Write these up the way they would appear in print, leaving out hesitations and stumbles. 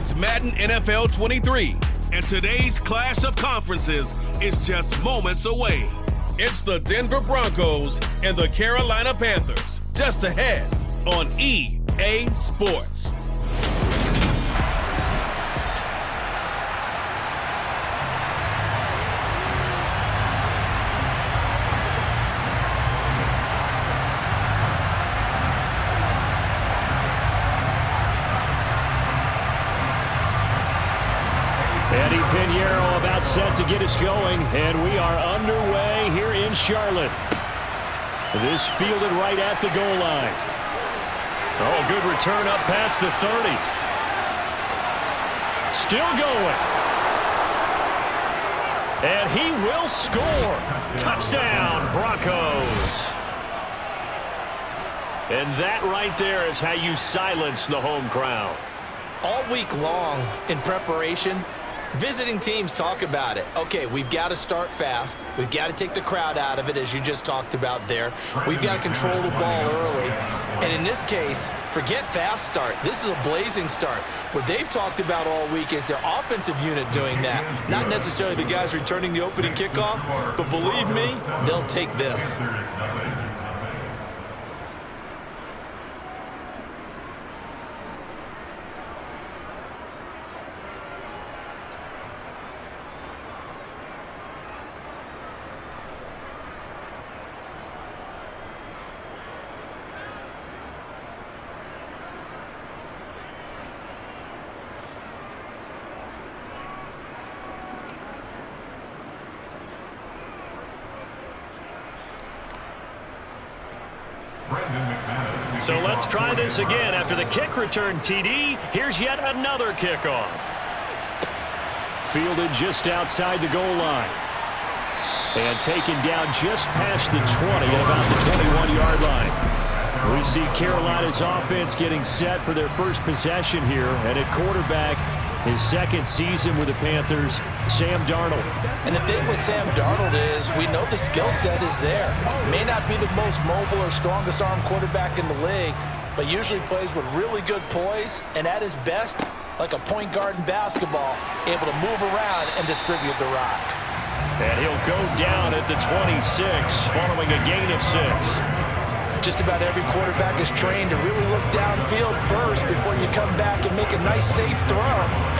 It's Madden NFL 23, and today's clash of conferences is just moments away. It's the Denver Broncos and the Carolina Panthers, just ahead on EA Sports. Eddie Pinheiro about set to get us going, and we are underway here in Charlotte. This fielded right at the goal line. Oh, good return up past the 30. Still going. And he will score. Touchdown, Broncos. And that right there is how you silence the home crowd. All week long in preparation, visiting teams talk about it. Okay, we've got to start fast. We've got to take the crowd out of it, as you just talked about there. We've got to control the ball early. And in this case, forget fast start. This is a blazing start. What they've talked about all week is their offensive unit doing that. Not necessarily the guys returning the opening kickoff, but believe me, they'll take this. So let's try this again. After the kick return TD, here's yet another kickoff. Fielded just outside the goal line. And taken down just past the 20 at about the 21-yard line. We see Carolina's offense getting set for their first possession here. And at quarterback, his second season with the Panthers, Sam Darnold. And the thing with Sam Darnold is we know the skill set is there. May not be the most mobile or strongest arm quarterback in the league, but usually plays with really good poise, and at his best, like a point guard in basketball, able to move around and distribute the rock. And he'll go down at the 26 following a gain of 6. Just about every quarterback is trained to really look downfield first before you come back and make a nice, safe throw.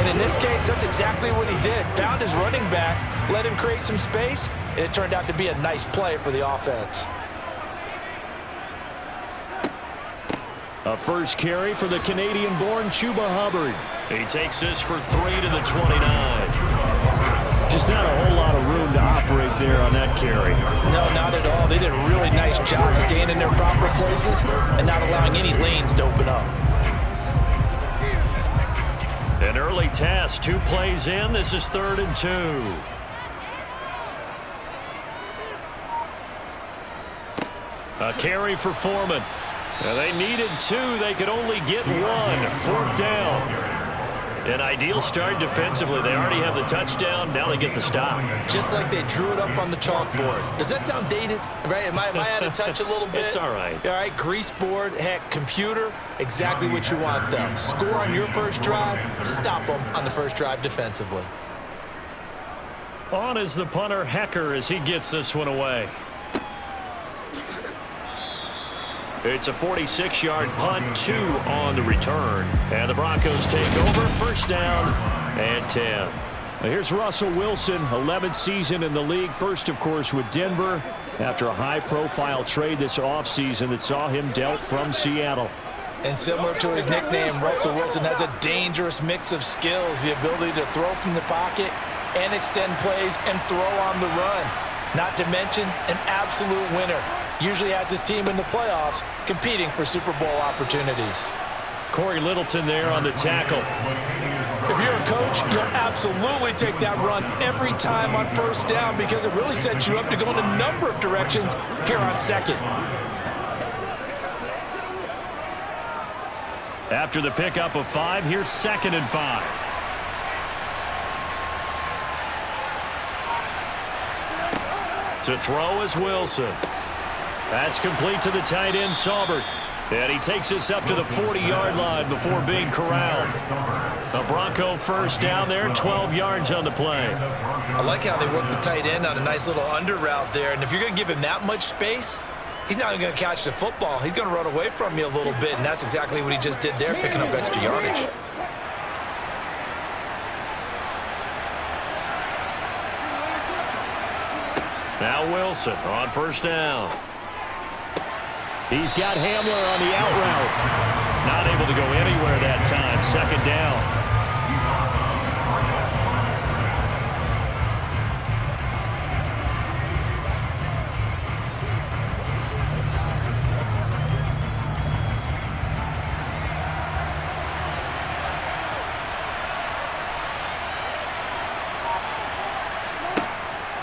And in this case, that's exactly what he did. Found his running back, let him create some space, and it turned out to be a nice play for the offense. A first carry for the Canadian-born Chuba Hubbard. He takes this for 3 to the 29. Just not a whole lot of room to operate there on that carry. No, not at all. They did a really nice job staying in their proper places and not allowing any lanes to open up. An early task, 2 plays in. This is 3rd and 2. A carry for Foreman. Now, they needed 2. They could only get 1. 4th down. An ideal start defensively. They already have the touchdown. Now they get the stop. Just like they drew it up on the chalkboard. Does that sound dated? Right? Am I out of touch a little bit? It's all right. All right, grease board, heck, computer, exactly what you want them. Score on your first drive, stop them on the first drive defensively. On is the punter, Hecker, as he gets this one away. It's a 46-yard punt, 2 on the return. And the Broncos take over, 1st down and 10. Now here's Russell Wilson, 11th season in the league. First, of course, with Denver after a high-profile trade this offseason that saw him dealt from Seattle. And similar to his nickname, Russell Wilson has a dangerous mix of skills, the ability to throw from the pocket and extend plays and throw on the run. Not to mention an absolute winner. Usually has his team in the playoffs competing for Super Bowl opportunities. Corey Littleton there on the tackle. If you're a coach, you'll absolutely take that run every time on 1st down because it really sets you up to go in a number of directions here on 2nd. After the pickup of 5, here's 2nd and 5. To throw is Wilson. That's complete to the tight end, Saubert. And he takes us up to the 40-yard line before being corralled. A Bronco first down there, 12 yards on the play. I like how they work the tight end on a nice little under route there. And if you're going to give him that much space, he's not going to catch the football. He's going to run away from you a little bit, and that's exactly what he just did there, picking up extra yardage. Now Wilson on first down. He's got Hamler on the out route. Not able to go anywhere that time. Second down.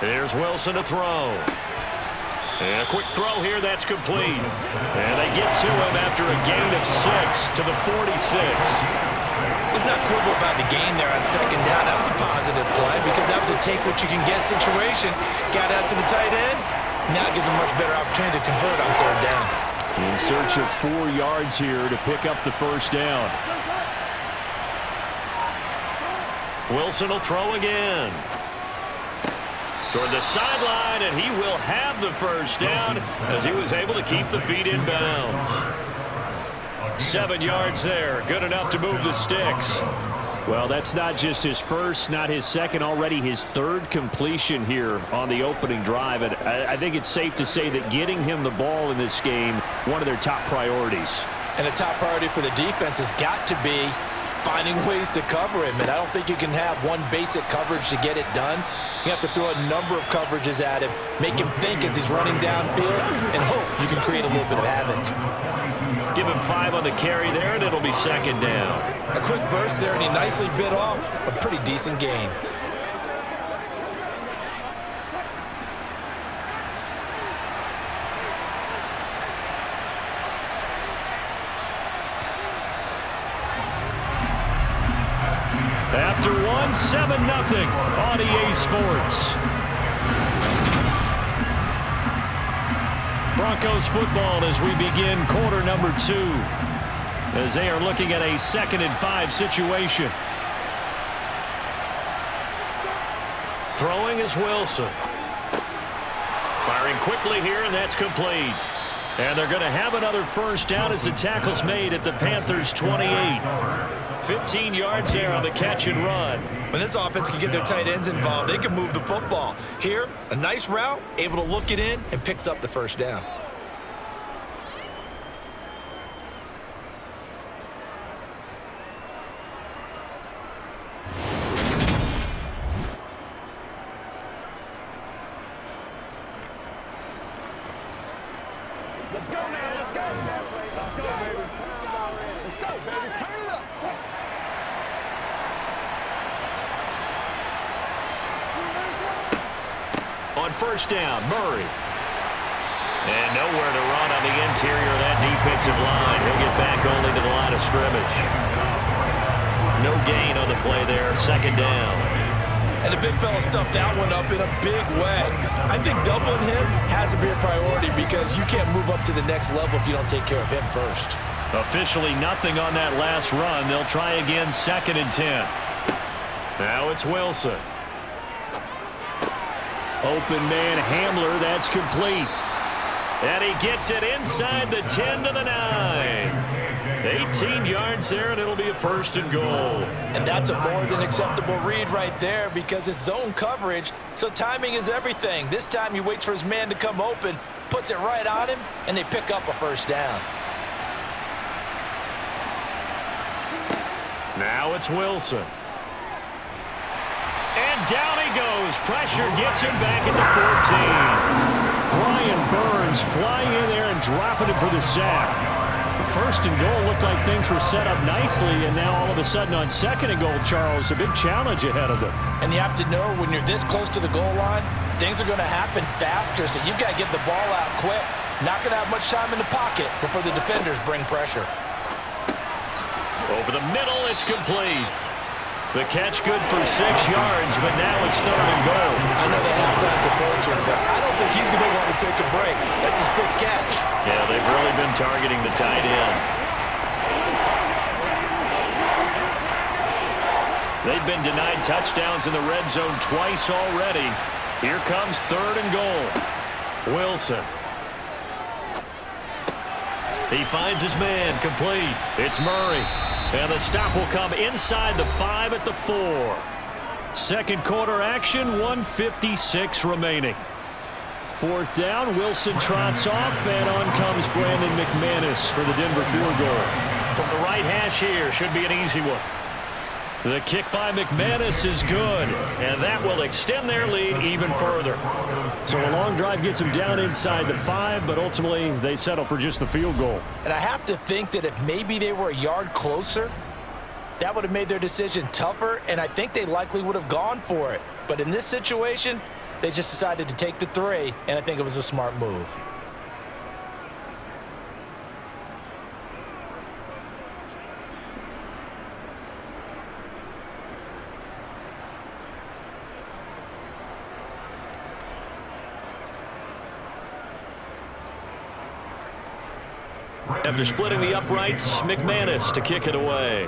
Here's Wilson to throw. And a quick throw here, that's complete. And they get to him after a gain of 6 to the 46. Let's not quibble about the gain there on second down. That was a positive play because that was a take-what-you-can-get situation. Got out to the tight end. Now it gives him a much better opportunity to convert on third down. In search of 4 yards here to pick up the first down. Wilson will throw again. Toward the sideline, and he will have the first down as he was able to keep the feet in bounds. 7 yards there, good enough to move the sticks. Well, that's not just his first, not his second, already his third completion here on the opening drive. And I think it's safe to say that getting him the ball in this game, one of their top priorities. And a top priority for the defense has got to be finding ways to cover him. And I don't think you can have one basic coverage to get it done. You have to throw a number of coverages at him, make him think as he's running downfield, and hope you can create a little bit of havoc. Give him 5 on the carry there, and it'll be second down. A quick burst there, and he nicely bit off a pretty decent gain. After one, 7-0 on EA Sports. Broncos football as we begin quarter number 2. As they are looking at a 2nd and 5 situation. Throwing is Wilson. Firing quickly here, and that's complete. And they're going to have another first down as the tackle's made at the Panthers' 28. 15 yards there on the catch and run. When this offense can get their tight ends involved, they can move the football. Here, a nice route, able to look it in, and picks up the first down. Let's go now, let's go. Let's go, baby. Let's go, baby. Turn it up. On first down, Murray. And nowhere to run on the interior of that defensive line. He'll get back only to the line of scrimmage. No gain on the play there, second down. And the big fella stuffed that one up in a big way. I think doubling him has to be a priority because you can't move up to the next level if you don't take care of him first. Officially nothing on that last run. They'll try again, 2nd and 10. Now it's Wilson. Open man Hamler, that's complete. And he gets it inside the 10 to the 9. 18 yards there, and it'll be a 1st and goal. And that's a more than acceptable read right there because it's zone coverage, so timing is everything. This time he waits for his man to come open, puts it right on him, and they pick up a first down. Now it's Wilson. And down he goes. Pressure gets him back at the 14. Brian Burns flying in there and dropping it for the sack. The 1st and goal looked like things were set up nicely, and now all of a sudden on 2nd and goal, Charles, a big challenge ahead of them. And you have to know when you're this close to the goal line, things are going to happen faster, so you've got to get the ball out quick. Not going to have much time in the pocket before the defenders bring pressure. Over the middle, it's complete. The catch good for 6 yards, but now it's 3rd and goal. I know the halftime's approaching, but I don't think he's going to want to take a break. That's his fifth catch. Yeah, they've really been team targeting the tight end. They've been denied touchdowns in the red zone twice already. Here comes 3rd and goal. Wilson. He finds his man, complete. It's Murray. And the stop will come inside the 5 at the 4. Second quarter action, 1:56 remaining. 4th down, Wilson trots off, and on comes Brandon McManus for the Denver field goal. From the right hash here, should be an easy one. The kick by McManus is good, and that will extend their lead even further. So a long drive gets them down inside the 5, but ultimately they settle for just the field goal. And I have to think that if maybe they were a yard closer, that would have made their decision tougher, and I think they likely would have gone for it. But in this situation, they just decided to take the 3, and I think it was a smart move. After splitting the uprights, McManus to kick it away.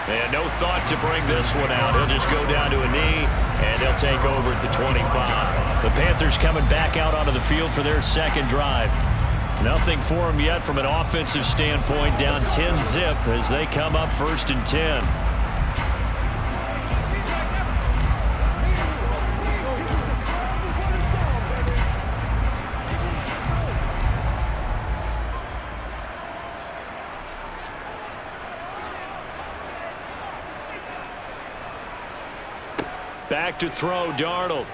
And no thought to bring this one out. He'll just go down to a knee, and they'll take over at the 25. The Panthers coming back out onto the field for their second drive. Nothing for them yet from an offensive standpoint, down 10-zip as they come up 1st and 10. Back to throw, Darnold.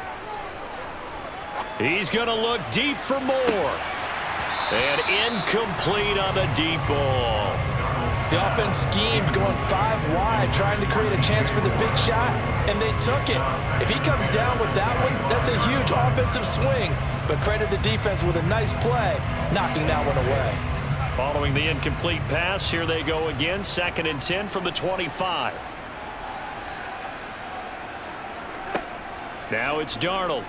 He's going to look deep for more. And incomplete on the deep ball. The offense schemed going 5 wide, trying to create a chance for the big shot, and they took it. If he comes down with that one, that's a huge offensive swing. But credit the defense with a nice play, knocking that one away. Following the incomplete pass, here they go again, 2nd and 10 from the 25. Now it's Darnold.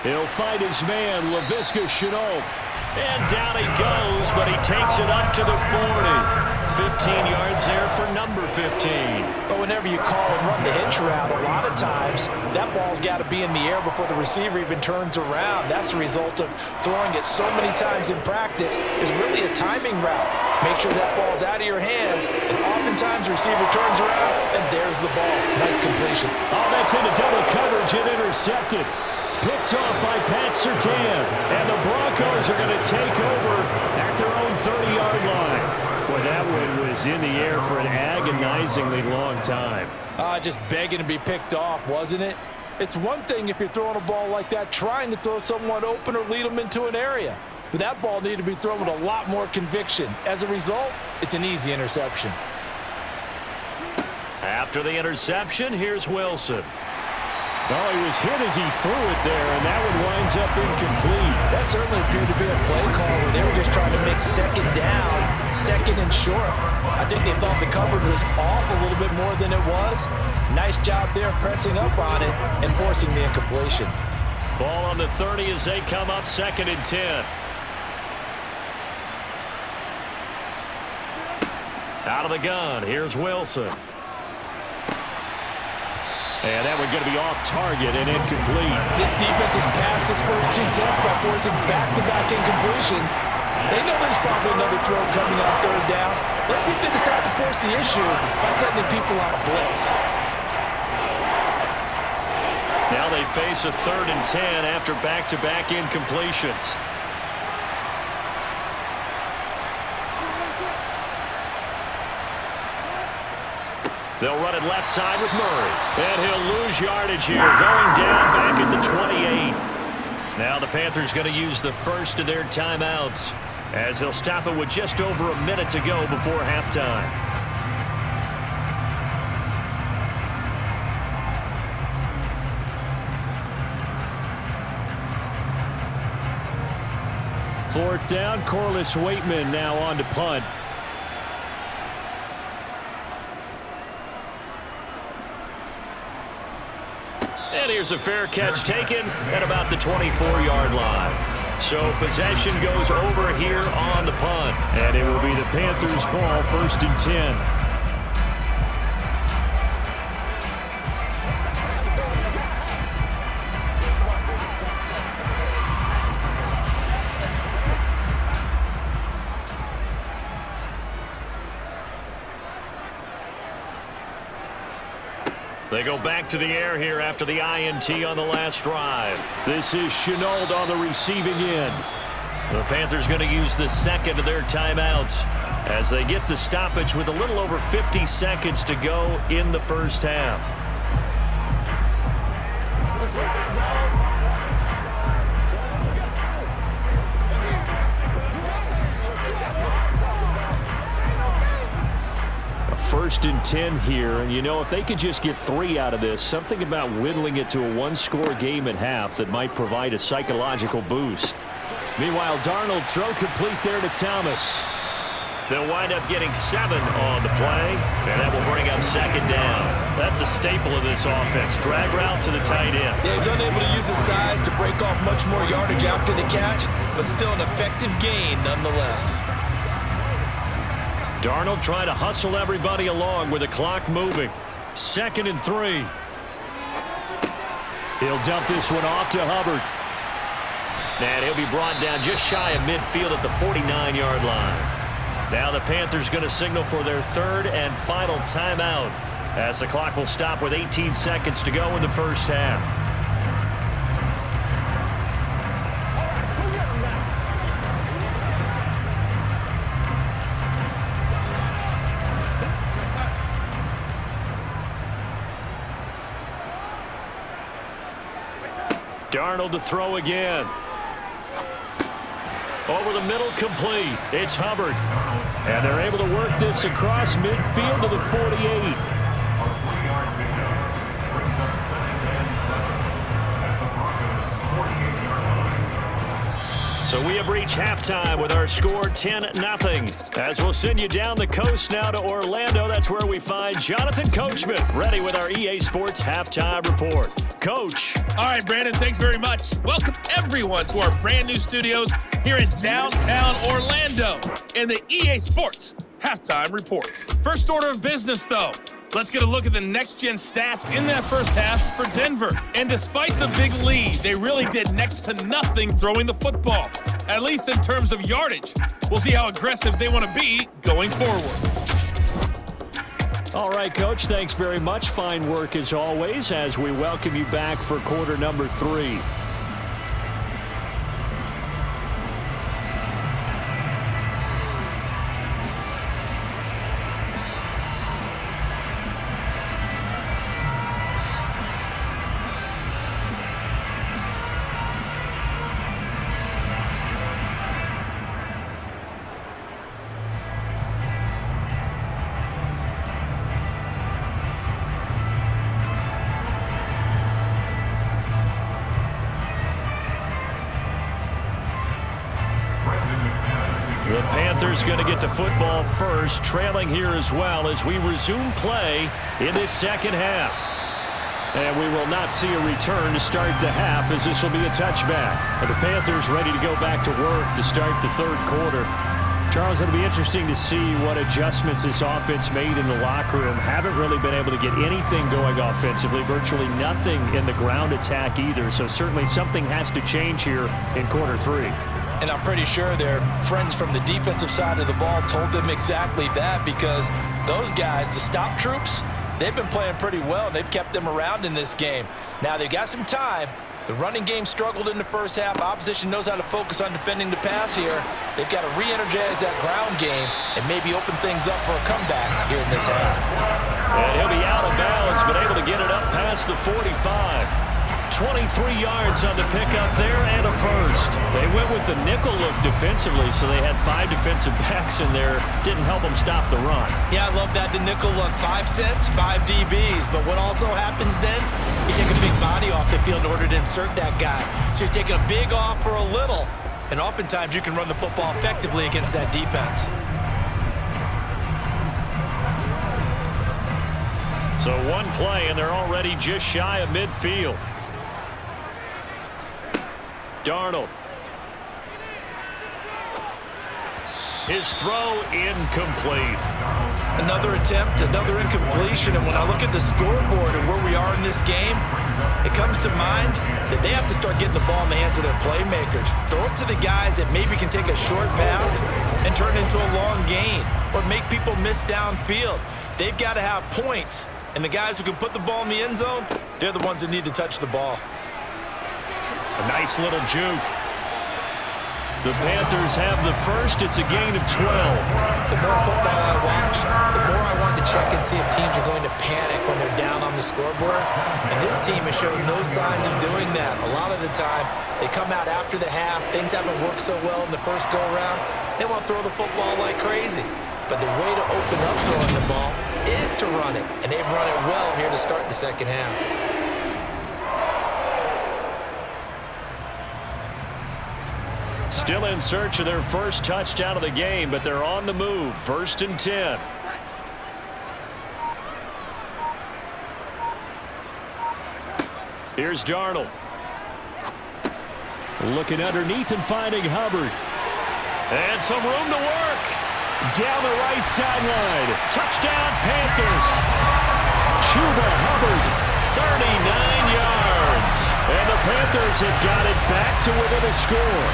He'll fight his man, Laviska Shenault. And down he goes, but he takes it up to the 40. 15 yards there for number 15. But whenever you call and run the hitch route, a lot of times that ball's got to be in the air before the receiver even turns around. That's the result of throwing it so many times in practice is really a timing route. Make sure that ball's out of your hands, and oftentimes the receiver turns around, and there's the ball. Nice completion. Oh, that's into double coverage and intercepted. Picked off by Pat Surtain. And the Broncos are going to take over at their own 30-yard line. Boy, that one was in the air for an agonizingly long time. Just begging to be picked off, wasn't it? It's one thing if you're throwing a ball like that, trying to throw someone open or lead them into an area. But that ball needed to be thrown with a lot more conviction. As a result, it's an easy interception. After the interception, here's Wilson. Oh, he was hit as he threw it there, and that one winds up incomplete. That certainly appeared to be a play call where they were just trying to make 2nd down, 2nd and short. I think they thought the coverage was off a little bit more than it was. Nice job there pressing up on it and forcing the incompletion. Ball on the 30 as they come up 2nd and 10. Out of the gun, here's Wilson. And that one going to be off target and incomplete. This defense has passed its first 2 tests by forcing back-to-back incompletions. They know there's probably another throw coming on 3rd down. Let's see if they decide to force the issue by sending people on a blitz. Now they face a 3rd and 10 after back-to-back incompletions. They'll run it left side with Murray. And he'll lose yardage here, going down back at the 28. Now the Panthers going to use the first of their timeouts as they'll stop it with just over a minute to go before halftime. Fourth down, Corliss Waitman now on to punt. And And here's a fair catch taken at about the 24-yard line. So possession goes over here on the punt. And it will be the Panthers' ball, 1st and 10. They go back to the air here after the INT on the last drive. This is Chenault on the receiving end. The Panthers going to use the second of their timeouts as they get the stoppage with a little over 50 seconds to go in the first half. First and 10 here, and you know, if they could just get 3 out of this, something about whittling it to a one-score game at half that might provide a psychological boost. Meanwhile, Darnold's throw complete there to Thomas. They'll wind up getting 7 on the play, and that will bring up 2nd down. That's a staple of this offense. Drag route to the tight end. Yeah, he's unable to use his size to break off much more yardage after the catch, but still an effective gain nonetheless. Darnold trying to hustle everybody along with the clock moving. 2nd and 3. He'll dump this one off to Hubbard. And he'll be brought down just shy of midfield at the 49-yard line. Now the Panthers going to signal for their 3rd and final timeout as the clock will stop with 18 seconds to go in the first half. Darnold to throw again. Over the middle, complete. It's Hubbard. And they're able to work this across midfield to the 48. So we have reached halftime with our score 10-0. As we'll send you down the coast now to Orlando, that's where we find Jonathan Coachman ready with our EA Sports Halftime Report. Coach. All right, Brandon, thanks very much. Welcome, everyone, to our brand new studios here in downtown Orlando in the EA Sports Halftime Report. First order of business, though. Let's get a look at the next-gen stats in that first half for Denver. And despite the big lead, they really did next to nothing throwing the football, at least in terms of yardage. We'll see how aggressive they want to be going forward. All right, Coach, thanks very much. Fine work as always as we welcome you back for quarter number 3. The Panthers going to get the football first, trailing here as well as we resume play in this second half. And we will not see a return to start the half as this will be a touchback. And the Panthers ready to go back to work to start the third quarter. Charles, it'll be interesting to see what adjustments this offense made in the locker room. Haven't really been able to get anything going offensively, virtually nothing in the ground attack either. So certainly something has to change here in quarter 3. And I'm pretty sure their friends from the defensive side of the ball told them exactly that, because those guys, the stop troops, they've been playing pretty well, and they've kept them around in this game. Now, they've got some time. The running game struggled in the first half. Opposition knows how to focus on defending the pass here. They've got to re-energize that ground game and maybe open things up for a comeback here in this half. And he'll be out of bounds, but able to get it up past the 45. 23 yards on the pickup there and a first. They went with the nickel look defensively, so they had 5 defensive backs in there. Didn't help them stop the run. Yeah, I love that, the nickel look. 5 cents, 5 DBs. But what also happens then, you take a big body off the field in order to insert that guy. So you're taking a big off for a little. And oftentimes you can run the football effectively against that defense. So one play, and they're already just shy of midfield. Darnold. His throw incomplete. Another attempt, another incompletion, and when I look at the scoreboard and where we are in this game, it comes to mind that they have to start getting the ball in the hands of their playmakers. Throw it to the guys that maybe can take a short pass and turn it into a long gain or make people miss downfield. They've got to have points, and the guys who can put the ball in the end zone, they're the ones that need to touch the ball. A nice little juke. The Panthers have the first. It's a gain of 12. The more football I watch, the more I want to check and see if teams are going to panic when they're down on the scoreboard. And this team has shown no signs of doing that. A lot of the time, they come out after the half. Things haven't worked so well in the first go-around. They want to throw the football like crazy. But the way to open up throwing the ball is to run it. And they've run it well here to start the second half. Still in search of their first touchdown of the game, but they're on the move. 1st and 10. Here's Darnold. Looking underneath and finding Hubbard. And some room to work. Down the right sideline. Touchdown, Panthers. Chuba Hubbard, 39 yards. And the Panthers have got it back to within a score.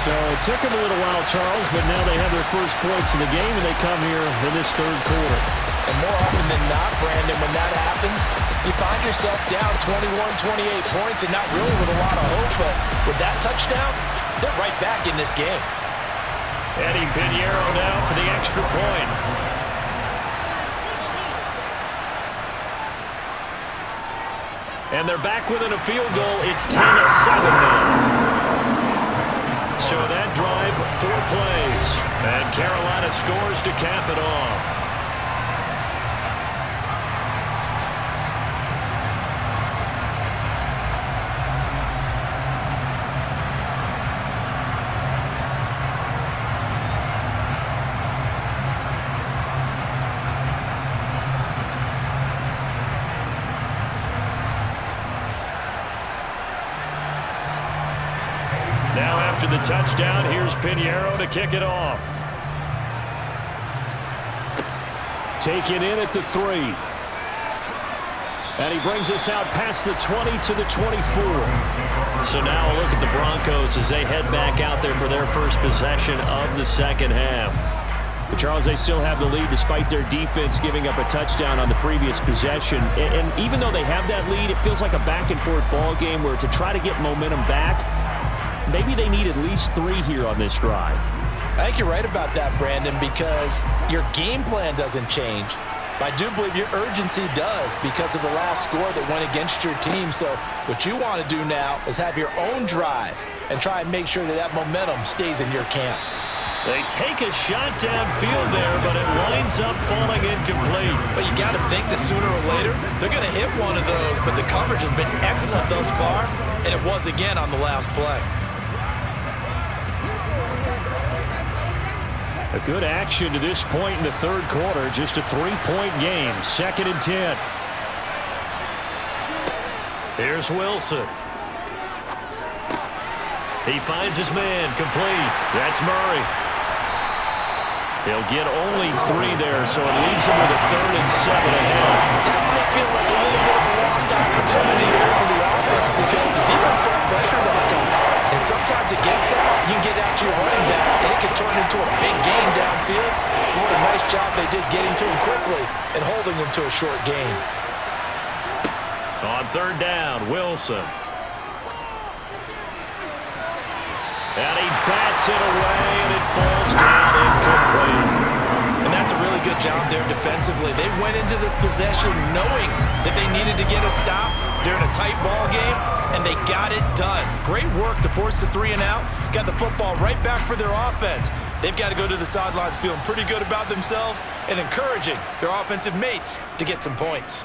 So it took them a little while, Charles, but now they have their first points in the game, and they come here in this third quarter. And more often than not, Brandon, when that happens, you find yourself down 21, 28 points and not really with a lot of hope. But with that touchdown, they're right back in this game. Eddie Pinheiro now for the extra point. And they're back within a field goal. It's 10-7 now. So that drive, 4 plays. And Carolina scores to cap it off. Now after the touchdown, here's Pinheiro to kick it off. Taken in at the 3. And he brings us out past the 20 to the 24. So now a look at the Broncos as they head back out there for their first possession of the second half. But Charles, they still have the lead despite their defense giving up a touchdown on the previous possession. And even though they have that lead, it feels like a back-and-forth ball game where to try to get momentum back, maybe they need at least 3 here on this drive. I think you're right about that, Brandon, because your game plan doesn't change. But I do believe your urgency does because of the last score that went against your team. So what you want to do now is have your own drive and try and make sure that that momentum stays in your camp. They take a shot downfield there, but it winds up falling incomplete. But you got to think that sooner or later, they're going to hit one of those. But the coverage has been excellent thus far, and it was again on the last play. A good action to this point in the third quarter. Just a 3-point game. 2nd and 10. Here's Wilson. He finds his man. Complete. That's Murray. He'll get only 3 there, so it leaves him with a 3rd and 7 ahead. That might feel like a little bit of a lost opportunity here for the offense because the defense put pressure that time. And sometimes against that, you can get out to your running back, and it can turn into a big gain downfield. But what a nice job they did getting to him quickly and holding him to a short gain. On 3rd down, Wilson. And he bats it away, and it falls down incomplete. And that's a really good job there defensively. They went into this possession knowing that they needed to get a stop. They're in a tight ball game, and they got it done. Great work to force the 3 and out. Got the football right back for their offense. They've got to go to the sidelines feeling pretty good about themselves and encouraging their offensive mates to get some points.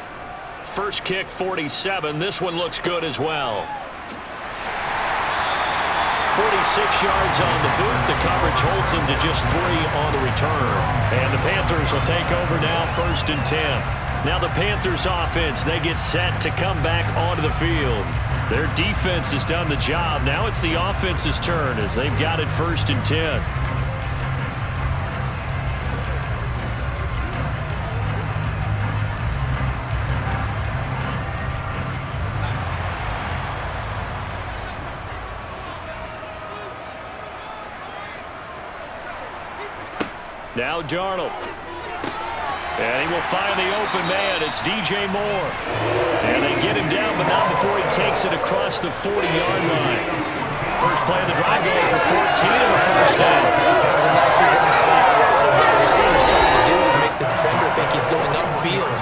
First kick, 47. This one looks good as well. 46 yards on the boot. The coverage holds him to just 3 on the return. And the Panthers will take over now, 1st and 10. Now the Panthers offense, they get set to come back onto the field. Their defense has done the job. Now it's the offense's turn as they've got it 1st and 10. Now Darnold. And he will find the open man. It's DJ Moore. And they get him down, but not before he takes it across the 40-yard line. First play of the drive going for 14 and a first down. That was a nice run slant. What the receiver's trying to do is make the defender think he's going upfield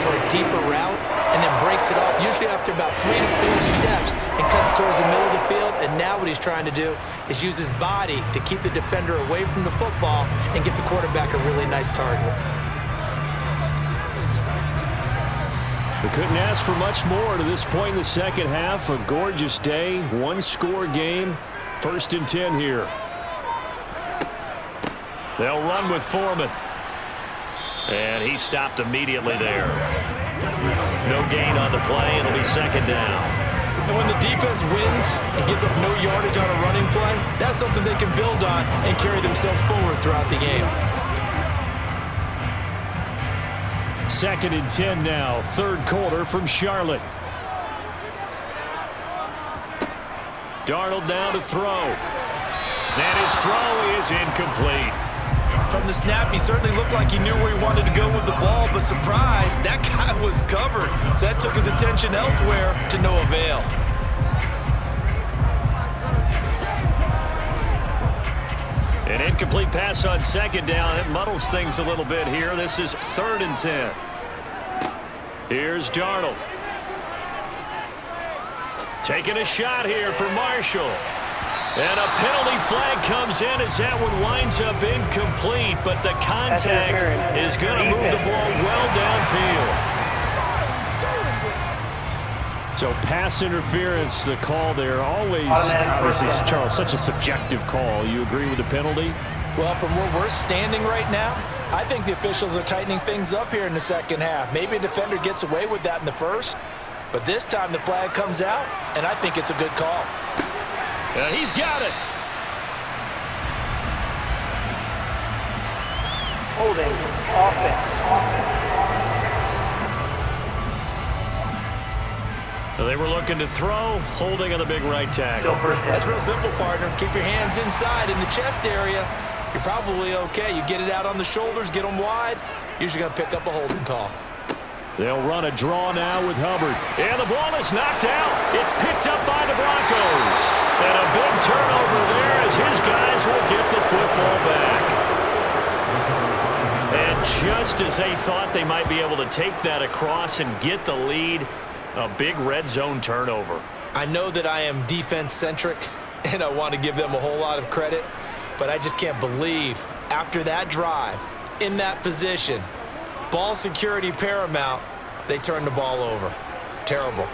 for a deeper route and then breaks it off, usually after about 3 to 4 steps, and cuts towards the middle of the field. And now what he's trying to do is use his body to keep the defender away from the football and get the quarterback a really nice target. We couldn't ask for much more to this point in the second half. A gorgeous day, one-score game. 1st and 10 here. They'll run with Foreman. And he stopped immediately there. No gain on the play. It'll be 2nd down. And when the defense wins and gives up no yardage on a running play, that's something they can build on and carry themselves forward throughout the game. 2nd and 10 now, 3rd quarter from Charlotte. Darnold now to throw. And his throw is incomplete. From the snap, he certainly looked like he knew where he wanted to go with the ball, but surprise, that guy was covered. So that took his attention elsewhere to no avail. An incomplete pass on 2nd down. It muddles things a little bit here. This is 3rd and 10. Here's Darnold. Taking a shot here for Marshall. And a penalty flag comes in as that one winds up incomplete, but the contact is going to move the ball well downfield. So pass interference, the call there, always, obviously, Charles, such a subjective call. You agree with the penalty? Well, from where we're standing right now, I think the officials are tightening things up here in the second half. Maybe a defender gets away with that in the first, but this time the flag comes out, and I think it's a good call. And he's got it. Holding, offense. They were looking to throw, holding on the big right tackle. That's real simple, partner. Keep your hands inside in the chest area. You're probably okay. You get it out on the shoulders, get them wide, usually going to pick up a holding call. They'll run a draw now with Hubbard. And the ball is knocked out. It's picked up by the Broncos. And a big turnover there as his guys will get the football back. And just as they thought they might be able to take that across and get the lead, a big red zone turnover. I know that I am defense-centric, and I want to give them a whole lot of credit, but I just can't believe after that drive, in that position, ball security paramount, they turned the ball over. Terrible.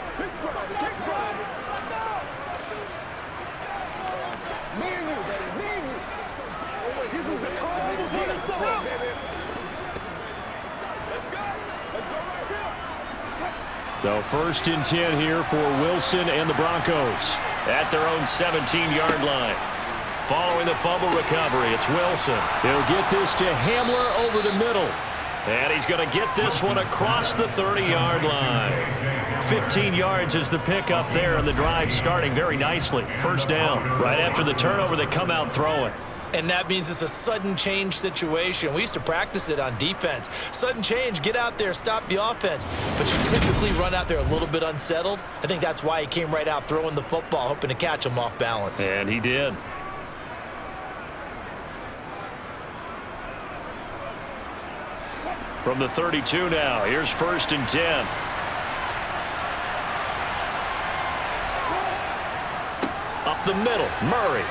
So 1st and 10 here for Wilson and the Broncos at their own 17-yard line. Following the fumble recovery, it's Wilson. He'll get this to Hamler over the middle. And he's going to get this one across the 30-yard line. 15 yards is the pickup there, and the drive starting very nicely. 1st down. Right after the turnover, they come out throwing. And that means it's a sudden change situation. We used to practice it on defense. Sudden change, get out there, stop the offense. But you typically run out there a little bit unsettled. I think that's why he came right out throwing the football, hoping to catch him off balance. And he did. From the 32 now, here's 1st and 10. Up the middle, Murray.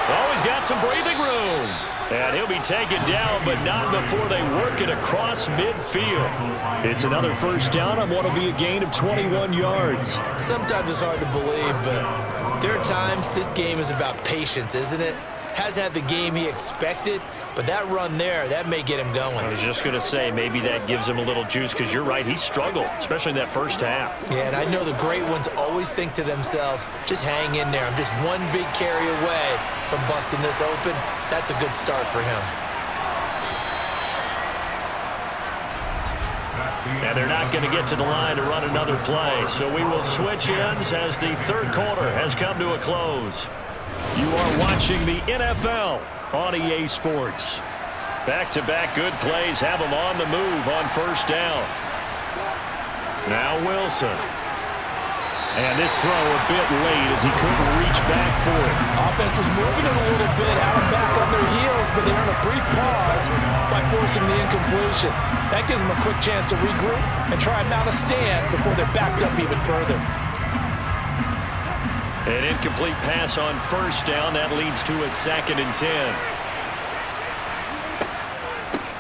Oh, he's got some breathing room. And he'll be taken down, but not before they work it across midfield. It's another first down on what will be a gain of 21 yards. Sometimes it's hard to believe, but there are times this game is about patience, isn't it? Hasn't had the game he expected, but that run there, that may get him going. I was just going to say, maybe that gives him a little juice, because you're right, he struggled, especially in that first half. Yeah, and I know the great ones always think to themselves, just hang in there. I'm just one big carry away from busting this open. That's a good start for him. And they're not going to get to the line to run another play, so we will switch ends as the third quarter has come to a close. You are watching the NFL on EA Sports. Back-to-back good plays have them on the move on first down. Now Wilson. And this throw a bit late as he couldn't reach back for it. Offense was moving it a little bit out and back on their heels, but they're in a brief pause by forcing the incompletion. That gives them a quick chance to regroup and try and mount a stand before they're backed up even further. An incomplete pass on first down. That leads to a 2nd and 10.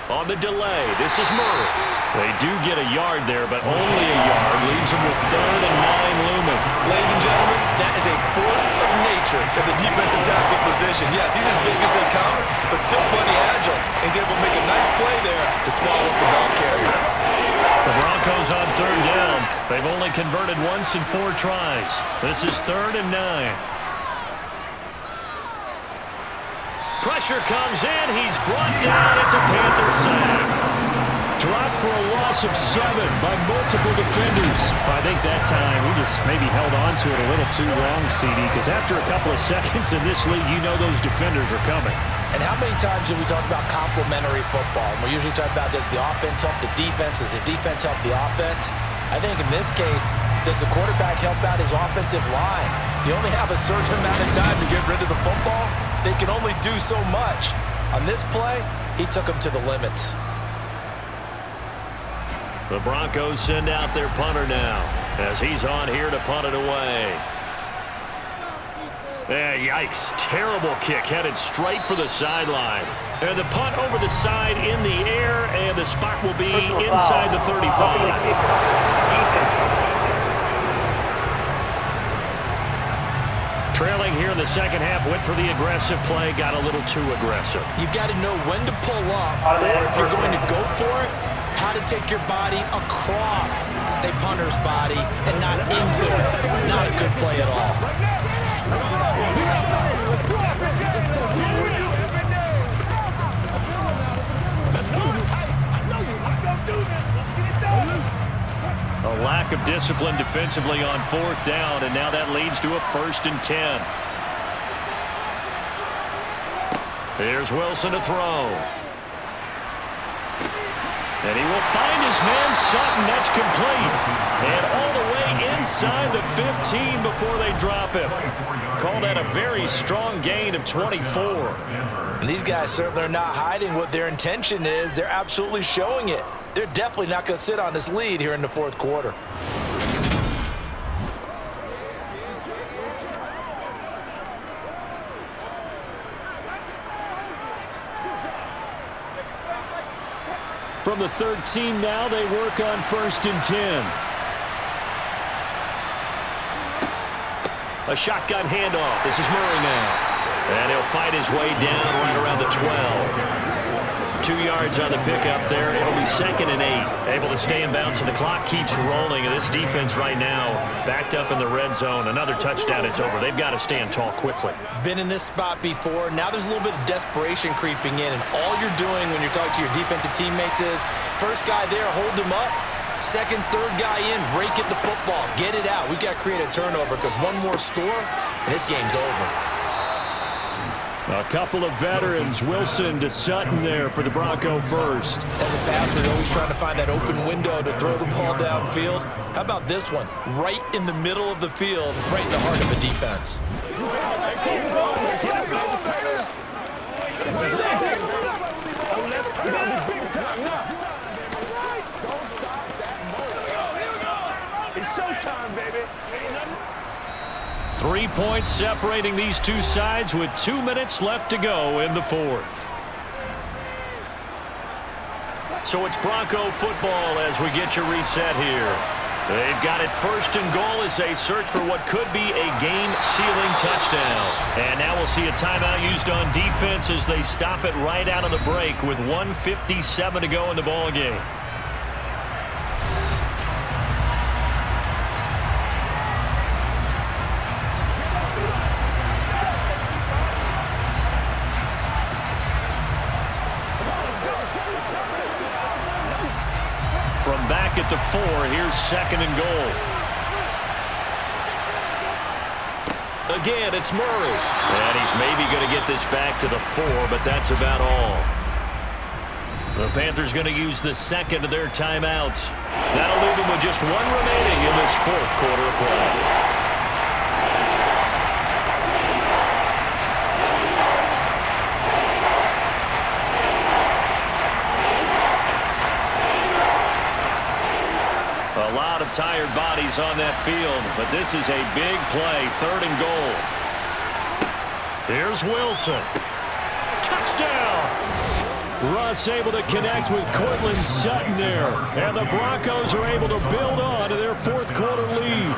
On the delay, this is Murray. They do get a yard there, but only a yard. Leaves them with 3rd and 9 looming. Ladies and gentlemen, that is a force of nature in the defensive tackle position. Yes, he's as big as they come, but still plenty agile. He's able to make a nice play there to swallow up the ball carrier. The Broncos on 3rd down. They've only converted once in 4 tries. This is 3rd and 9. Pressure comes in. He's brought down. It's a Panther sack. Dropped for a loss of 7 by multiple defenders. I think that time he just maybe held on to it a little too long, CD, because after a couple of seconds in this league, you know those defenders are coming. And how many times do we talk about complementary football? We usually talk about, does the offense help the defense? Does the defense help the offense? I think in this case, does the quarterback help out his offensive line? You only have a certain amount of time to get rid of the football. They can only do so much. On this play, he took them to the limits. The Broncos send out their punter now as he's on here to punt it away. Yikes. Terrible kick headed straight for the sidelines. And the punt over the side in the air, and the spot will be inside the 35. Trailing here in the second half, went for the aggressive play, got a little too aggressive. You've got to know when to pull up, or if you're going to go for it, how to take your body across a punter's body and not into it. Not a good play at all. A lack of discipline defensively on 4th down, and now that leads to a 1st and 10. Here's Wilson to throw. And he will find his man Sutton. That's complete. And all the way inside the 15 before they drop him. Call that a very strong gain of 24. And these guys certainly are not hiding what their intention is. They're absolutely showing it. They're definitely not going to sit on this lead here in the 4th quarter. From the 13 now, they work on 1st and 10. A shotgun handoff. This is Murray now. And he'll fight his way down right around the 12. 2 yards on the pickup there. It'll be 2nd and 8. Able to stay in bounds, and the clock keeps rolling. And this defense right now backed up in the red zone. Another touchdown, it's over. They've got to stand tall quickly. Been in this spot before. Now there's a little bit of desperation creeping in, and all you're doing when you're talking to your defensive teammates is, first guy there, hold him up. Second, third guy in, rake at the football. Get it out. We've got to create a turnover, because one more score, and this game's over. A couple of veterans, Wilson to Sutton there for the Bronco first. As a passer, you're always trying to find that open window to throw the ball downfield. How about this one? Right in the middle of the field, right in the heart of the defense. It's showtime, baby. 3 points separating these two sides with 2 minutes left to go in the 4th. So it's Bronco football as we get you reset here. They've got it first and goal as they search for what could be a game-sealing touchdown. And now we'll see a timeout used on defense as they stop it right out of the break with 1:57 to go in the ball game. From back at the 4, here's second and goal. Again, it's Murray. And he's maybe going to get this back to the 4, but that's about all. The Panthers going to use the second of their timeouts. That'll leave them with just one remaining in this fourth quarter of play. A lot of tired bodies on that field, but this is a big play, third and goal. Here's Wilson. Touchdown! Russ able to connect with Cortland Sutton there. And the Broncos are able to build on to their fourth quarter lead.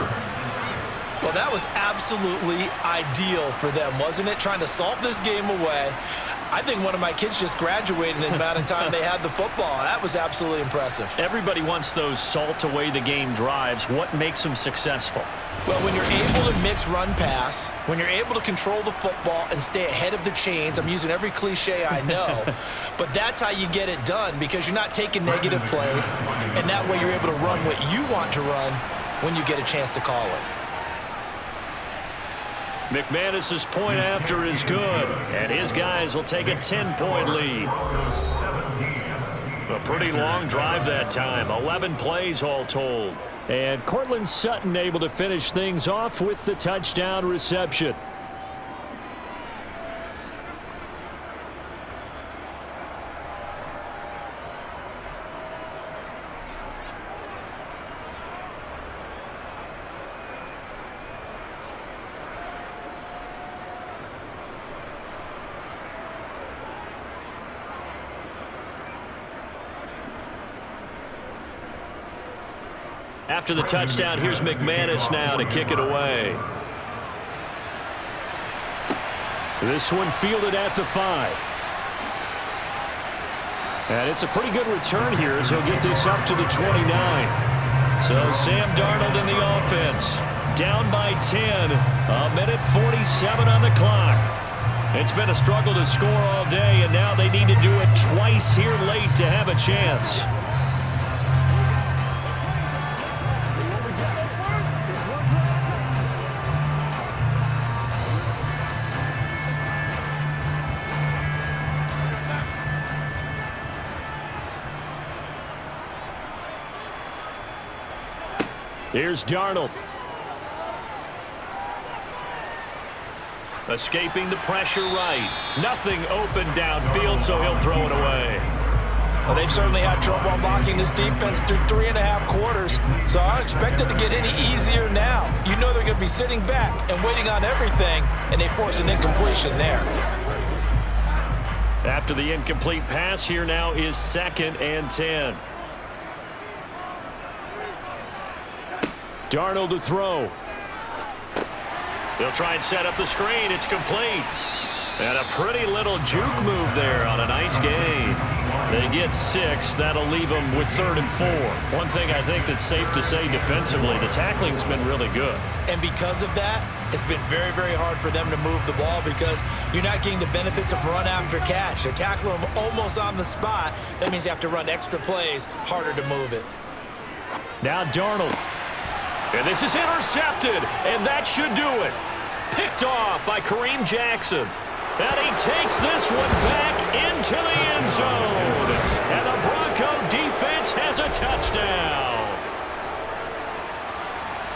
Well, that was absolutely ideal for them, wasn't it? Trying to salt this game away. I think one of my kids just graduated in the amount of time they had the football. That was absolutely impressive. Everybody wants those salt away the game drives. What makes them successful? Well, when you're able to mix run-pass, when you're able to control the football and stay ahead of the chains, I'm using every cliche I know, but that's how you get it done because you're not taking negative plays, and that way you're able to run what you want to run when you get a chance to call it. McManus's point after is good, and his guys will take a 10-point lead. A pretty long drive that time, 11 plays all told. And Cortland Sutton able to finish things off with the touchdown reception. After the touchdown, here's McManus now to kick it away. This one fielded at the 5. And it's a pretty good return here as he'll get this up to the 29. So Sam Darnold in the offense. Down by 10. A minute 47 on the clock. It's been a struggle to score all day, and now they need to do it twice here late to have a chance. Here's Darnold. Escaping the pressure right. Nothing open downfield, so he'll throw it away. Well, they've certainly had trouble unlocking this defense through 3.5 quarters, so I don't expect it to get any easier now. You know they're going to be sitting back and waiting on everything, and they force an incompletion there. After the incomplete pass, here now is 2nd and 10. Darnold to throw. They'll try and set up the screen. It's complete. And a pretty little juke move there on a nice gain. They get 6. That'll leave them with 3rd and 4. One thing I think that's safe to say defensively, the tackling's been really good. And because of that, it's been very, very hard for them to move the ball because you're not getting the benefits of run after catch. They're tackling them almost on the spot. That means you have to run extra plays, harder to move it. Now Darnold. And this is intercepted, and that should do it. Picked off by Kareem Jackson. And he takes this one back into the end zone. And the Bronco defense has a touchdown.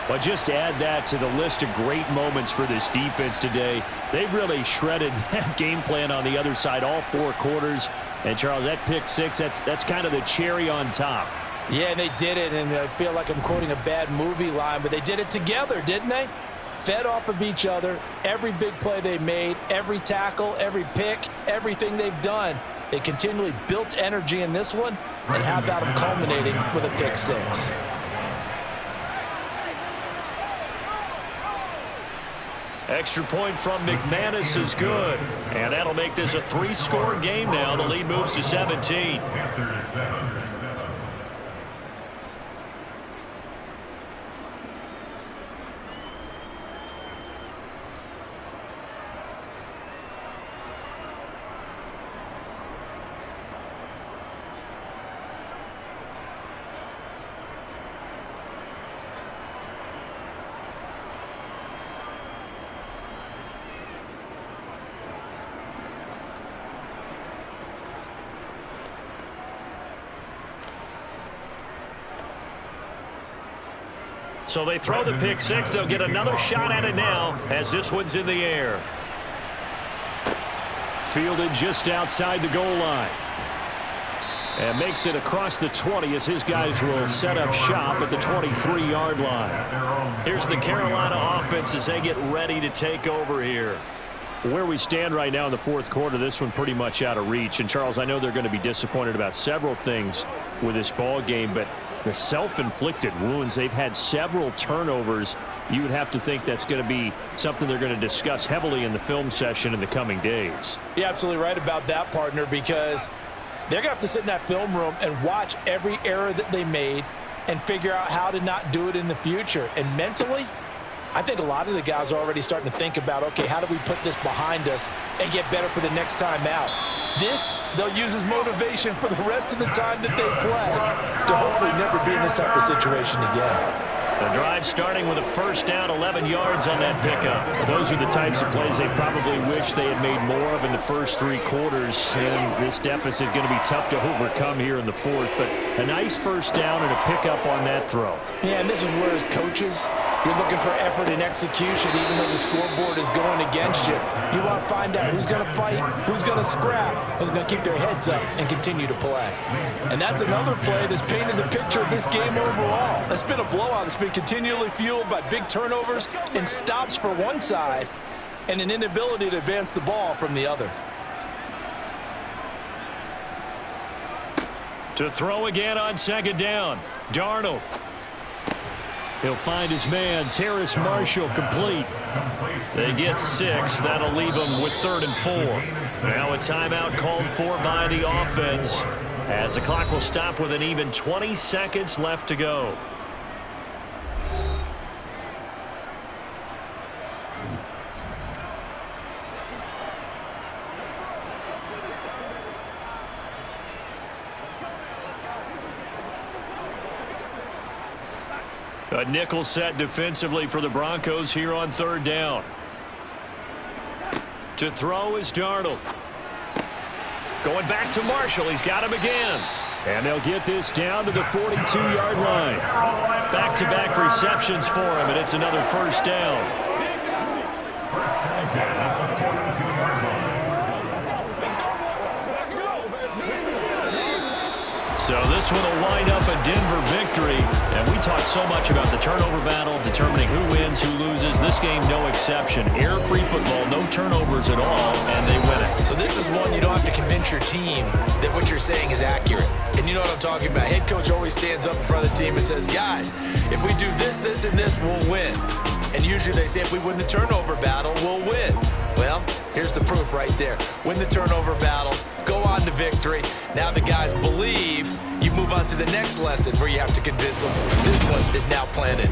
But just add that to the list of great moments for this defense today. They've really shredded that game plan on the other side all 4 quarters. And, Charles, that pick 6, that's kind of the cherry on top. Yeah, and they did it, and I feel like I'm quoting a bad movie line, but they did it together, didn't they? Fed off of each other, every big play they made, every tackle, every pick, everything they've done. They continually built energy in this one, And how about him culminating with a pick six? Extra point from McManus is good. And that'll make this a 3-score game now. The lead moves to 17. So they throw the pick six. They'll get another shot at it now as this one's in the air. Fielded just outside the goal line. And makes it across the 20 as his guys will set up shop at the 23-yard line. Here's the Carolina offense as they get ready to take over here. Where we stand right now in the fourth quarter, this one pretty much out of reach. And, Charles, I know they're going to be disappointed about several things with this ball game, but the self-inflicted wounds, they've had several turnovers. You would have to think that's going to be something they're going to discuss heavily in the film session in the coming days. You're absolutely right about that, partner, because they're going to have to sit in that film room and watch every error that they made and figure out how to not do it in the future. And mentally, I think a lot of the guys are already starting to think about, okay, how do we put this behind us and get better for the next time out? This, they'll use as motivation for the rest of the time that they play to hopefully never be in this type of situation again. The drive starting with a first down, 11 yards on that pickup. Those are the types of plays they probably wish they had made more of in the first 3 quarters. And this deficit going to be tough to overcome here in the fourth. But a nice first down and a pickup on that throw. Yeah, and this is where as coaches, you're looking for effort and execution, even though the scoreboard is going against you. You want to find out who's going to fight, who's going to scrap, who's going to keep their heads up and continue to play. And that's another play that's painted the picture of this game overall. It's been a blowout. It's been continually fueled by big turnovers and stops for one side and an inability to advance the ball from the other. To throw again on second down, Darnold. He'll find his man, Terrace Marshall, complete. They get 6. That'll leave them with 3rd and 4. Now a timeout called for by the offense as the clock will stop with an even 20 seconds left to go. A nickel set defensively for the Broncos here on 3rd down. To throw is Darnold. Going back to Marshall. He's got him again. And they'll get this down to the 42-yard line. Back-to-back receptions for him, and it's another first down. So this one will wind up a Denver victory. And we talked so much about the turnover battle, determining who wins, who loses. This game, no exception. Air-free football, no turnovers at all, and they win it. So this is one you don't have to convince your team that what you're saying is accurate. And you know what I'm talking about. Head coach always stands up in front of the team and says, guys, if we do this, this, and this, we'll win. And usually they say if we win the turnover battle, we'll win. Well, here's the proof right there. Win the turnover battle, go on to victory. Now the guys believe. You move on to the next lesson where you have to convince them this one is now planted.